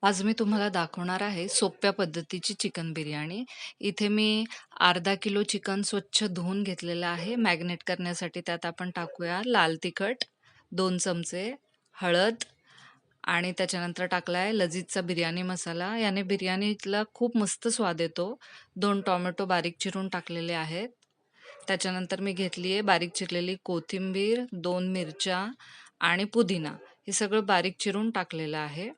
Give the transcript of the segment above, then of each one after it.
आज मी तुम्हाला दाखवणार आहे सोप्या पद्धतीची चिकन बिर्याणी. इथे मी अर्धा किलो चिकन स्वच्छ धुवून घेतलेलं आहे. मॅरिनेट करण्यासाठी त्यात आपण टाकूया लाल तिखट, 2 चमचे हळद आणि त्याच्यानंतर टाकला आहे लजीजचा बिर्याणी मसाला. याने बिर्याणीला खूप मस्त स्वाद येतो. 2 टोमॅटो बारीक चिरून टाकलेले आहेत. त्याच्यानंतर मी घेतली आहे बारीक चिरलेली कोथिंबीर, 2 मिरच्या आणि पुदिना. हे सगळं बारीक चिरून टाकलेलं आहे.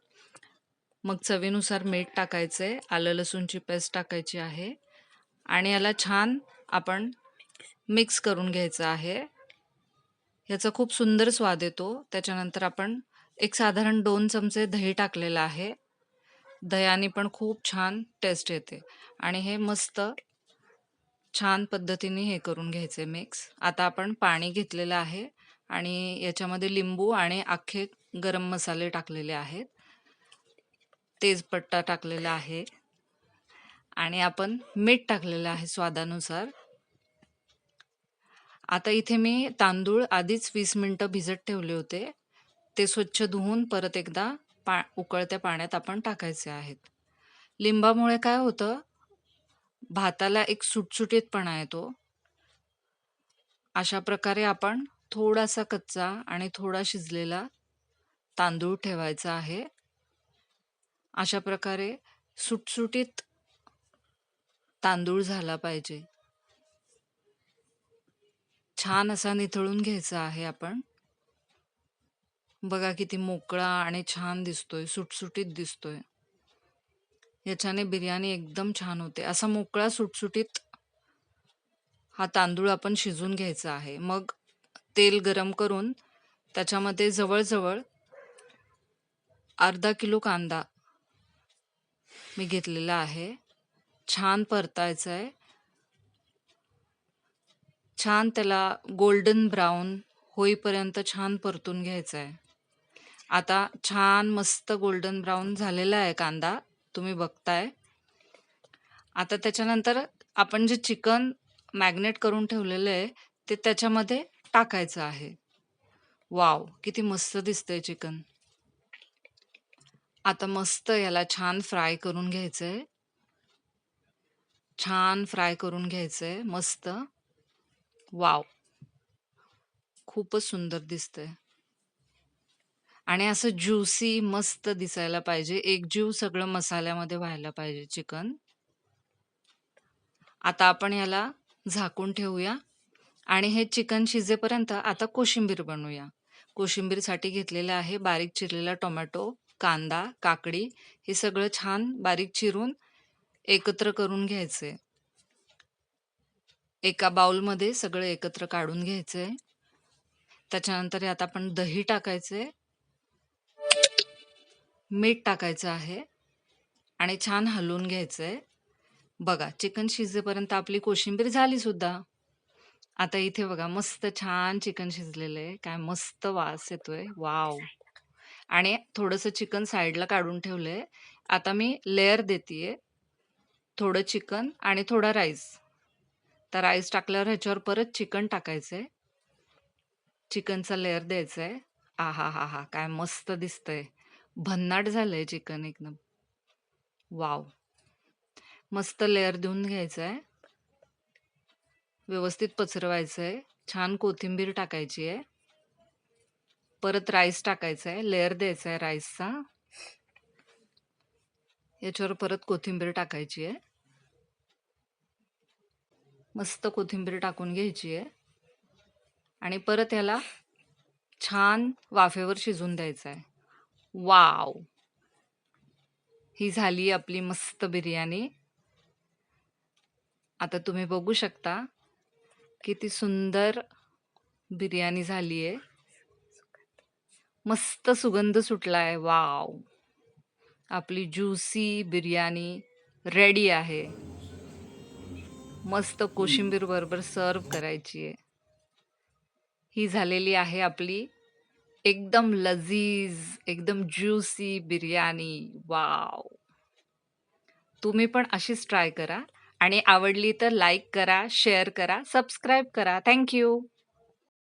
मग चवीनुसार मीठ टाकायचंय, आलं लसूणची पेस्ट टाकायची आहे आणि याला छान आपण मिक्स करून घ्यायचं आहे. याचा खूप सुंदर स्वाद येतो. त्याच्यानंतर आपण एक साधारण 2 चमचे दही टाकलेलं आहे. दह्याने पण खूप छान टेस्ट येते आणि हे मस्त छान पद्धतीने हे करून घ्यायचे मिक्स. आता आपण पाणी घेतलेलं आहे आणि याच्यामध्ये लिंबू आणि अख्खे गरम मसाले टाकलेले आहेत. तेजपत्ता टाकलेला आहे आणि आपण मीठ टाकलेलं आहे स्वादानुसार. आता इथे मी तांदूळ आधीच 20 मिनिटं भिजत ठेवले होते. ते स्वच्छ धुवून परत एकदा उकळत्या पाण्यात आपण टाकायचे आहेत. लिंबामुळे काय होतं, भाताला एक सुटसुटीतपणा येतो. अशा प्रकारे आपण थोडासा कच्चा आणि थोडा शिजलेला तांदूळ ठेवायचा आहे. अशा प्रकारे सुटसुटीत तांदूळ झाला पाहिजे. छान असा निथळून घ्यायचा आहे आपण. बघा किती मोकळा आणि छान दिसतोय, सुटसुटीत दिसतोय. याच्याने बिर्याणी एकदम छान होते. असा मोकळा सुटसुटीत हा तांदूळ आपण शिजून घ्यायचा आहे. मग तेल गरम करून त्याच्यामध्ये जवळ-जवळ अर्धा किलो कांदा मी घेतलेला आहे. छान परतायचा आहे. छान त्याला गोल्डन ब्राउन होईपर्यंत छान परतून घ्यायचं आहे. आता छान मस्त गोल्डन ब्राउन झालेला आहे कांदा, तुम्ही बघताय. आता त्याच्यानंतर आपण जे चिकन मॅरिनेट करून ठेवलेलं आहे, ते त्याच्यामध्ये टाकायचं आहे. वॉव! किती मस्त दिसतंय चिकन. आता मस्त याला छान फ्राय करून घ्यायचंय. छान फ्राय करून घ्यायचंय मस्त. वॉव! खूपच सुंदर दिसतंय. आणि असं ज्युसी मस्त दिसायला पाहिजे. एकजीव सगळं मसाल्यामध्ये व्हायला पाहिजे चिकन. आता आपण याला झाकून ठेवूया आणि हे चिकन शिजेपर्यंत आता कोशिंबीर बनवूया. कोशिंबीरसाठी घेतलेलं आहे बारीक चिरलेला टोमॅटो, कांदा, काकडी हे सगळं छान बारीक चिरून एकत्र करून घ्यायचंय. एका बाउलमध्ये सगळं एकत्र काढून घ्यायचंय. त्याच्यानंतर यात आपण दही टाकायचंय, मीठ टाकायचं आहे आणि छान हलवून घ्यायचंय. बघा चिकन शिजेपर्यंत आपली कोशिंबीर झाली सुद्धा. आता इथे बघा मस्त छान चिकन शिजलेलं आहे. काय मस्त वास येतोय. वॉव! आणि थोडंसं चिकन साईडला काढून ठेवलंय. आता मी लेयर देतीये. थोडं चिकन आणि थोडा राईस. तर राईस टाकल्यावर ह्याच्यावर परत चिकन टाकायचंय. चिकनचा लेयर द्यायचाय. आहाहाहा! काय मस्त दिसतंय. भन्नाट झालंय चिकन एकदम. वॉव! मस्त लेयर देऊन घ्यायचंय. व्यवस्थित पसरवायचंय. छान कोथिंबीर टाकायची आहे. परत राईस टाकायचा आहे. लेयर द्यायचा आहे राईसचा. याच्यावर परत कोथिंबीर टाकायची आहे. मस्त कोथिंबीर टाकून घ्यायची आहे आणि परत याला छान वाफेवर शिजून द्यायचं आहे. वॉव! ही झाली आपली मस्त बिर्याणी. आता तुम्ही बघू शकता किती सुंदर बिर्याणी झाली आहे. मस्त सुगंध सुटलाय. वॉव! आपली ज्युसी बिर्याणी रेडी आहे. मस्त कोशिंबीर बरोबर सर्व्ह करायची आहे. ही झालेली आहे आपली एकदम लजीज, एकदम ज्युसी बिर्याणी. वॉव! तुम्ही पण अशीच ट्राय करा आणि आवडली तर लाईक करा, शेअर करा, सबस्क्राईब करा. Thank you.